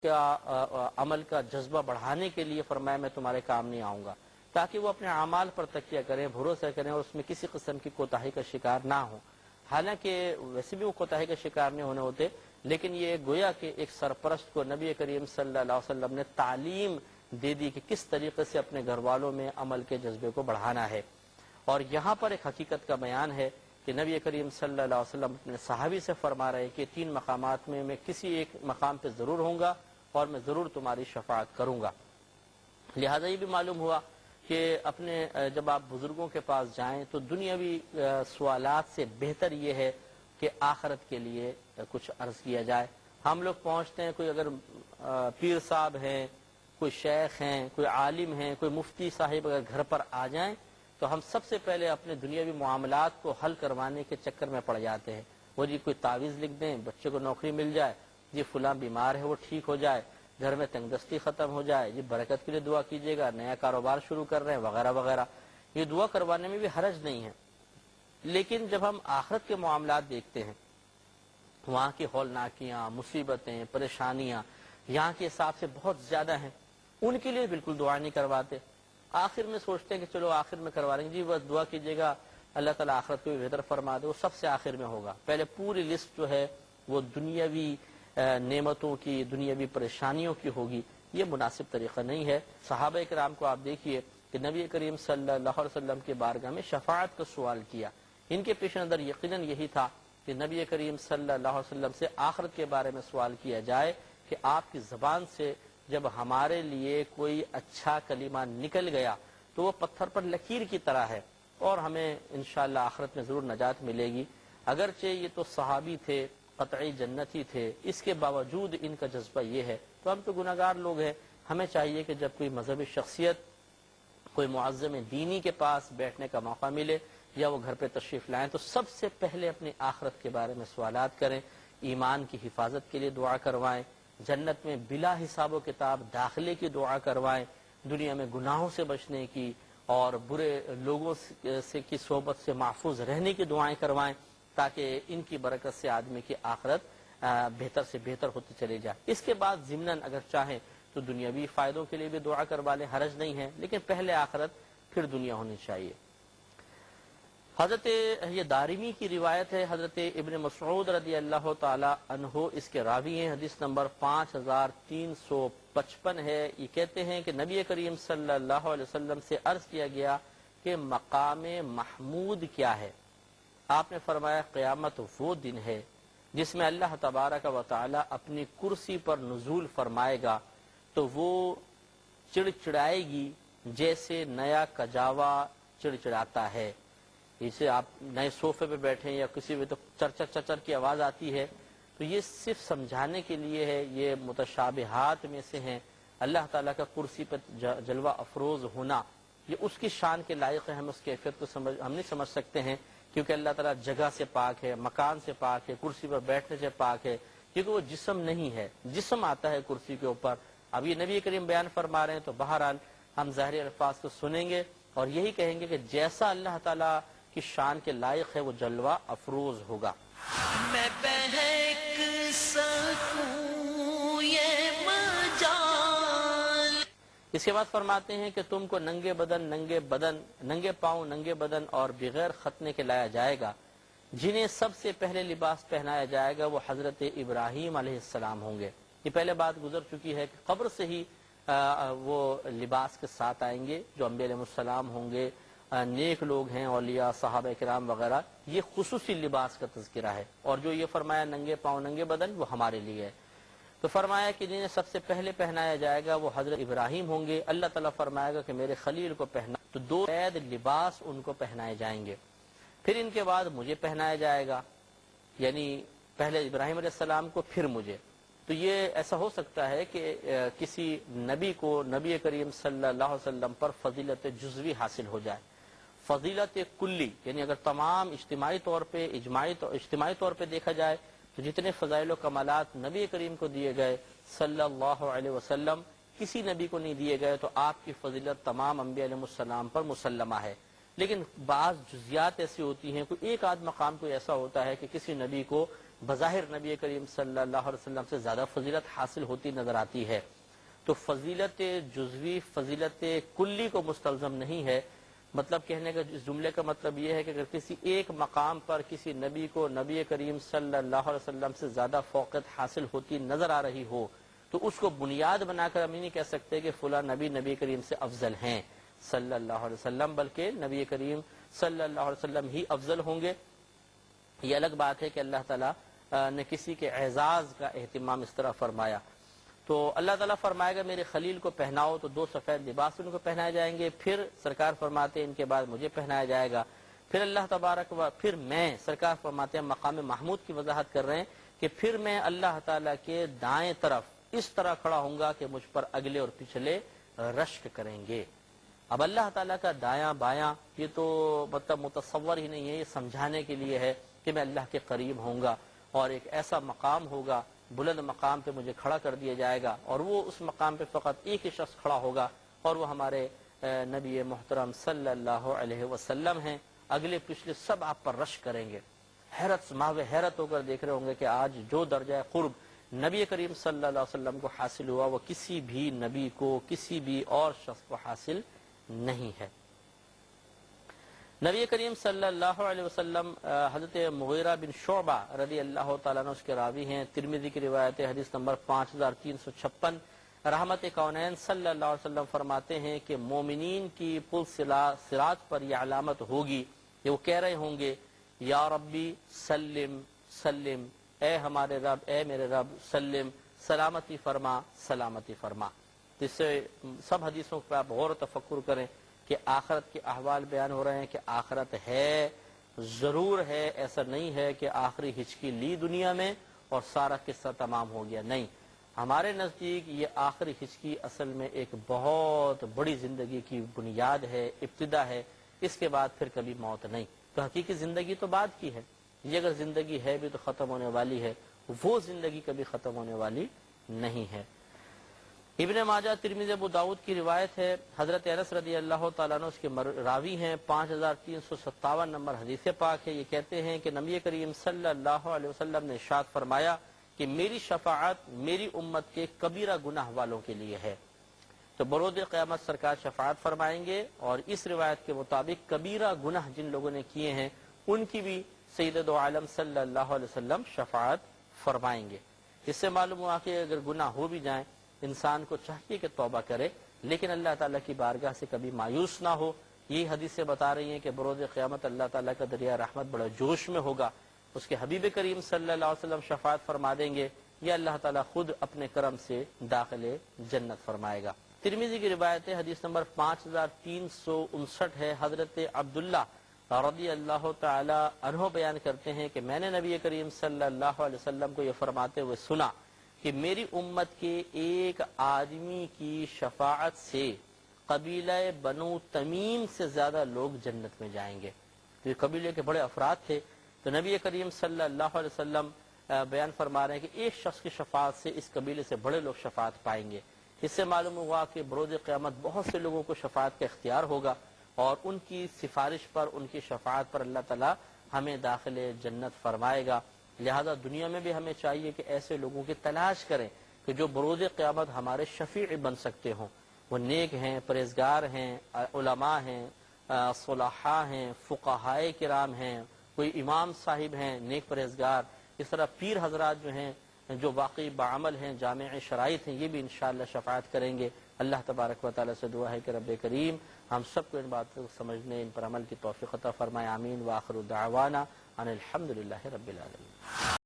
عمل کا جذبہ بڑھانے کے لیے فرمایا میں تمہارے کام نہیں آؤں گا، تاکہ وہ اپنے اعمال پر تکیہ کریں، بھروسہ کریں اور اس میں کسی قسم کی کوتاہی کا شکار نہ ہوں۔ حالانکہ ویسے بھی وہ کوتاہی کا شکار نہیں ہونے ہوتے، لیکن یہ گویا کہ ایک سرپرست کو نبی کریم صلی اللہ علیہ وسلم نے تعلیم دے دی کہ کس طریقے سے اپنے گھر والوں میں عمل کے جذبے کو بڑھانا ہے۔ اور یہاں پر ایک حقیقت کا بیان ہے کہ نبی کریم صلی اللہ علیہ وسلم اپنے صحابی سے فرما رہے کہ 3 مقامات میں کسی ایک مقام پہ ضرور ہوں گا اور میں ضرور تمہاری شفاعت کروں گا۔ لہذا یہ بھی معلوم ہوا کہ اپنے جب آپ بزرگوں کے پاس جائیں تو دنیاوی سوالات سے بہتر یہ ہے کہ آخرت کے لیے کچھ عرض کیا جائے۔ ہم لوگ پہنچتے ہیں، کوئی اگر پیر صاحب ہیں، کوئی شیخ ہیں، کوئی عالم ہیں، کوئی مفتی صاحب اگر گھر پر آ جائیں تو ہم سب سے پہلے اپنے دنیاوی معاملات کو حل کروانے کے چکر میں پڑ جاتے ہیں۔ وہ جی کوئی تعویذ لکھ دیں، بچے کو نوکری مل جائے، جی فلاں بیمار ہے وہ ٹھیک ہو جائے، گھر میں تنگ دستی ختم ہو جائے، جی برکت کے لیے دعا کیجیے گا، نیا کاروبار شروع کر رہے ہیں وغیرہ وغیرہ۔ یہ دعا کروانے میں بھی حرج نہیں ہے، لیکن جب ہم آخرت کے معاملات دیکھتے ہیں، وہاں کی ہولناکیاں، مصیبتیں، پریشانیاں یہاں کے حساب سے بہت زیادہ ہیں، ان کے لیے بالکل دعا نہیں کرواتے۔ آخر میں سوچتے ہیں کہ چلو آخر میں کروا لیں گے، جی بس دعا کیجیے گا اللہ تعالیٰ آخرت کو بھی بہتر فرما دے، وہ سب سے آخر میں ہوگا۔ پہلے پوری لسٹ جو ہے وہ دنیاوی نعمتوں کی، دنیاوی پریشانیوں کی ہوگی۔ یہ مناسب طریقہ نہیں ہے۔ صحابہ کرام کو آپ دیکھیے کہ نبی کریم صلی اللہ علیہ وسلم کے بارگاہ میں شفاعت کا سوال کیا۔ ان کے پیش نظر یقیناً یہی تھا کہ نبی کریم صلی اللہ علیہ وسلم سے آخرت کے بارے میں سوال کیا جائے کہ آپ کی زبان سے جب ہمارے لیے کوئی اچھا کلمہ نکل گیا تو وہ پتھر پر لکیر کی طرح ہے اور ہمیں انشاءاللہ آخرت میں ضرور نجات ملے گی۔ اگرچہ یہ تو صحابی تھے، قطعی جنتی تھے، اس کے باوجود ان کا جذبہ یہ ہے، تو ہم تو گناہگار لوگ ہیں۔ ہمیں چاہیے کہ جب کوئی مذہبی شخصیت، کوئی معظم دینی کے پاس بیٹھنے کا موقع ملے یا وہ گھر پہ تشریف لائیں تو سب سے پہلے اپنی آخرت کے بارے میں سوالات کریں، ایمان کی حفاظت کے لیے دعا کروائیں، جنت میں بلا حساب و کتاب داخلے کی دعا کروائیں، دنیا میں گناہوں سے بچنے کی اور برے لوگوں سے کی صحبت سے محفوظ رہنے کی دعائیں کروائیں، تاکہ ان کی برکت سے آدمی کی آخرت بہتر سے بہتر ہوتی چلی جائے۔ اس کے بعد ضمناً اگر چاہیں تو دنیاوی فائدوں کے لیے بھی دعا کروا لیں، حرج نہیں ہے، لیکن پہلے آخرت پھر دنیا ہونی چاہیے۔ حضرت یہ دارمی کی روایت ہے، حضرت ابن مسعود رضی اللہ تعالی عنہ اس کے راوی ہیں، حدیث نمبر 5355 ہے۔ یہ کہتے ہیں کہ نبی کریم صلی اللہ علیہ وسلم سے عرض کیا گیا کہ مقام محمود کیا ہے؟ آپ نے فرمایا قیامت وہ دن ہے جس میں اللہ تبارک و تعالی اپنی کرسی پر نزول فرمائے گا تو وہ چڑچڑائے گی جیسے نیا کجاوا چڑچڑاتا ہے۔ اسے آپ نئے صوفے پہ بیٹھیں یا کسی بھی تو چرچر چرچر کی آواز آتی ہے، تو یہ صرف سمجھانے کے لیے ہے، یہ متشابہات میں سے ہیں۔ اللہ تعالیٰ کا کرسی پہ جلوہ افروز ہونا یہ اس کی شان کے لائق ہے، ہم اس کیفیت کو ہم نہیں سمجھ سکتے ہیں، کیونکہ اللہ تعالیٰ جگہ سے پاک ہے، مکان سے پاک ہے، کرسی پر بیٹھنے سے پاک ہے، کیونکہ وہ جسم نہیں ہے، جسم آتا ہے کرسی کے اوپر۔ اب یہ نبی کریم بیان فرما رہے ہیں تو بہرحال ہم ظاہری الفاظ کو سنیں گے اور یہی کہیں گے کہ جیسا اللہ تعالیٰ کی شان کے لائق ہے وہ جلوہ افروز ہوگا۔ میں بہک سکوں یہ مجال۔ اس کے بعد فرماتے ہیں کہ تم کو ننگے پاؤں ننگے بدن اور بغیر ختنے کے لایا جائے گا، جنہیں سب سے پہلے لباس پہنایا جائے گا وہ حضرت ابراہیم علیہ السلام ہوں گے۔ یہ پہلے بات گزر چکی ہے کہ قبر سے ہی وہ لباس کے ساتھ آئیں گے، جو انبیاء علیہ السلام ہوں گے، نیک لوگ ہیں، اولیاء، صحابہ کرام وغیرہ، یہ خصوصی لباس کا تذکرہ ہے۔ اور جو یہ فرمایا ننگے پاؤں ننگے بدن وہ ہمارے لیے ہے۔ تو فرمایا کہ جنہیں سب سے پہلے پہنایا جائے گا وہ حضرت ابراہیم ہوں گے۔ اللہ تعالیٰ فرمائے گا کہ میرے خلیل کو پہنا، تو 2 قید لباس ان کو پہنائے جائیں گے۔ پھر ان کے بعد مجھے پہنایا جائے گا، یعنی پہلے ابراہیم علیہ السلام کو پھر مجھے۔ تو یہ ایسا ہو سکتا ہے کہ کسی نبی کو نبی کریم صلی اللہ علیہ وسلم پر فضیلت جزوی حاصل ہو جائے، فضیلت کلی، یعنی اگر تمام اجتماعی طور پہ دیکھا جائے تو جتنے فضائل و کمالات نبی کریم کو دیے گئے صلی اللہ علیہ وسلم کسی نبی کو نہیں دیے گئے، تو آپ کی فضیلت تمام انبیاء علیہ السلام پر مسلمہ ہے۔ لیکن بعض جزیات ایسی ہوتی ہیں، کوئی ایک آدھ مقام کوئی ایسا ہوتا ہے کہ کسی نبی کو بظاہر نبی کریم صلی اللہ علیہ وسلم سے زیادہ فضیلت حاصل ہوتی نظر آتی ہے، تو فضیلت جزوی فضیلت کلی کو مستلزم نہیں ہے۔ مطلب کہنے کا اس جملے کا مطلب یہ ہے کہ اگر کسی ایک مقام پر کسی نبی کو نبی کریم صلی اللہ علیہ وسلم سے زیادہ فوقیت حاصل ہوتی نظر آ رہی ہو تو اس کو بنیاد بنا کر ہم یہ نہیں کہہ سکتے کہ فلاں نبی نبی کریم سے افضل ہیں صلی اللہ علیہ وسلم، بلکہ نبی کریم صلی اللہ علیہ وسلم ہی افضل ہوں گے۔ یہ الگ بات ہے کہ اللہ تعالیٰ نے کسی کے اعزاز کا اہتمام اس طرح فرمایا۔ تو اللہ تعالیٰ فرمائے گا میرے خلیل کو پہناؤ، تو 2 سفید لباس ان کو پہنائے جائیں گے، پھر سرکار فرماتے ہیں ان کے بعد مجھے پہنایا جائے گا، پھر اللہ تبارک و پھر میں، سرکار فرماتے ہیں مقام محمود کی وضاحت کر رہے ہیں کہ پھر میں اللہ تعالیٰ کے دائیں طرف اس طرح کھڑا ہوں گا کہ مجھ پر اگلے اور پچھلے رشک کریں گے۔ اب اللہ تعالیٰ کا دایاں بایاں یہ تو مطلب متصور ہی نہیں ہے، یہ سمجھانے کے لیے ہے کہ میں اللہ کے قریب ہوں گا اور ایک ایسا مقام ہوگا، بلند مقام پہ مجھے کھڑا کر دیا جائے گا، اور وہ اس مقام پہ فقط ایک ہی شخص کھڑا ہوگا اور وہ ہمارے نبی محترم صلی اللہ علیہ وسلم ہیں۔ اگلے پچھلے سب آپ پر رشک کریں گے، حیرت ماو حیرت ہو کر دیکھ رہے ہوں گے کہ آج جو درجہ قرب نبی کریم صلی اللہ علیہ وسلم کو حاصل ہوا وہ کسی بھی نبی کو، کسی بھی اور شخص کو حاصل نہیں ہے۔ نبی کریم صلی اللہ علیہ وسلم حضرت مغیرہ بن شعبہ رضی اللہ تعالیٰ عنہ اس کے راوی ہیں، ترمذی کی روایت ہے، حدیث نمبر 5356۔ رحمت کونین صلی اللہ علیہ وسلم فرماتے ہیں کہ مومنین کی پل صراط پر یہ علامت ہوگی کہ وہ کہہ رہے ہوں گے یا ربی سلم سلم، اے ہمارے رب، اے میرے رب، سلم سلامتی فرما، سلامتی فرما۔ اس سے سب حدیثوں پر آپ غور و تفکر کریں کہ آخرت کے احوال بیان ہو رہے ہیں کہ آخرت ہے، ضرور ہے، ایسا نہیں ہے کہ آخری ہچکی لی دنیا میں اور سارا قصہ تمام ہو گیا، نہیں، ہمارے نزدیک یہ آخری ہچکی اصل میں ایک بہت بڑی زندگی کی بنیاد ہے، ابتدا ہے، اس کے بعد پھر کبھی موت نہیں۔ تو حقیقی زندگی تو بعد کی ہے، یہ اگر زندگی ہے بھی تو ختم ہونے والی ہے، وہ زندگی کبھی ختم ہونے والی نہیں ہے۔ ابن ماجہ، ترمذی، ابو داؤد کی روایت ہے، حضرت انس رضی اللہ تعالیٰ عنہ اس کے راوی ہیں، 5357 نمبر حدیث پاک ہے۔ یہ کہتے ہیں کہ نبی کریم صلی اللہ علیہ وسلم نے ارشاد فرمایا کہ میری شفاعت میری امت کے کبیرہ گناہ والوں کے لیے ہے۔ تو بروز قیامت سرکار شفاعت فرمائیں گے، اور اس روایت کے مطابق کبیرہ گناہ جن لوگوں نے کیے ہیں ان کی بھی سید عالم صلی اللہ علیہ وسلم شفاعت فرمائیں گے۔ اس سے معلوم ہوا کہ اگر گناہ ہو بھی جائیں انسان کو چاہیے کہ توبہ کرے، لیکن اللہ تعالیٰ کی بارگاہ سے کبھی مایوس نہ ہو۔ یہ حدیثیں بتا رہی ہیں کہ بروز قیامت اللہ تعالیٰ کا دریا رحمت بڑا جوش میں ہوگا، اس کے حبیب کریم صلی اللہ علیہ وسلم شفاعت فرما دیں گے، یا اللہ تعالیٰ خود اپنے کرم سے داخل جنت فرمائے گا۔ ترمذی کی روایت ہے، حدیث نمبر 5359 ہے، حضرت عبداللہ رضی اللہ تعالی عنہ بیان کرتے ہیں کہ میں نے نبی کریم صلی اللہ علیہ وسلم کو یہ فرماتے ہوئے سنا کہ میری امت کے ایک آدمی کی شفاعت سے قبیلہ بنو تمیم سے زیادہ لوگ جنت میں جائیں گے۔ یہ قبیلے کے بڑے افراد تھے، تو نبی کریم صلی اللہ علیہ وسلم بیان فرما رہے ہیں کہ ایک شخص کی شفاعت سے اس قبیلے سے بڑے لوگ شفاعت پائیں گے۔ اس سے معلوم ہوا کہ بروز قیامت بہت سے لوگوں کو شفاعت کا اختیار ہوگا، اور ان کی سفارش پر، ان کی شفاعت پر اللہ تعالیٰ ہمیں داخل جنت فرمائے گا۔ لہذا دنیا میں بھی ہمیں چاہیے کہ ایسے لوگوں کی تلاش کریں کہ جو بروز قیامت ہمارے شفیع بن سکتے ہوں۔ وہ نیک ہیں، پرہیزگار ہیں، علماء ہیں، صلحاء ہیں، فقہائے کرام ہیں، کوئی امام صاحب ہیں نیک پرہیزگار، اس طرح پیر حضرات جو ہیں جو واقعی بعمل ہیں، جامع شرائط ہیں، یہ بھی انشاءاللہ شفاعت کریں گے۔ اللہ تبارک و تعالیٰ سے دعا ہے کہ رب کریم ہم سب کو ان باتوں کو سمجھنے، ان پر عمل کی توفیق عطا فرمائے، آمین۔ وآخر دعوانا ان الحمدللہ رب العالمین۔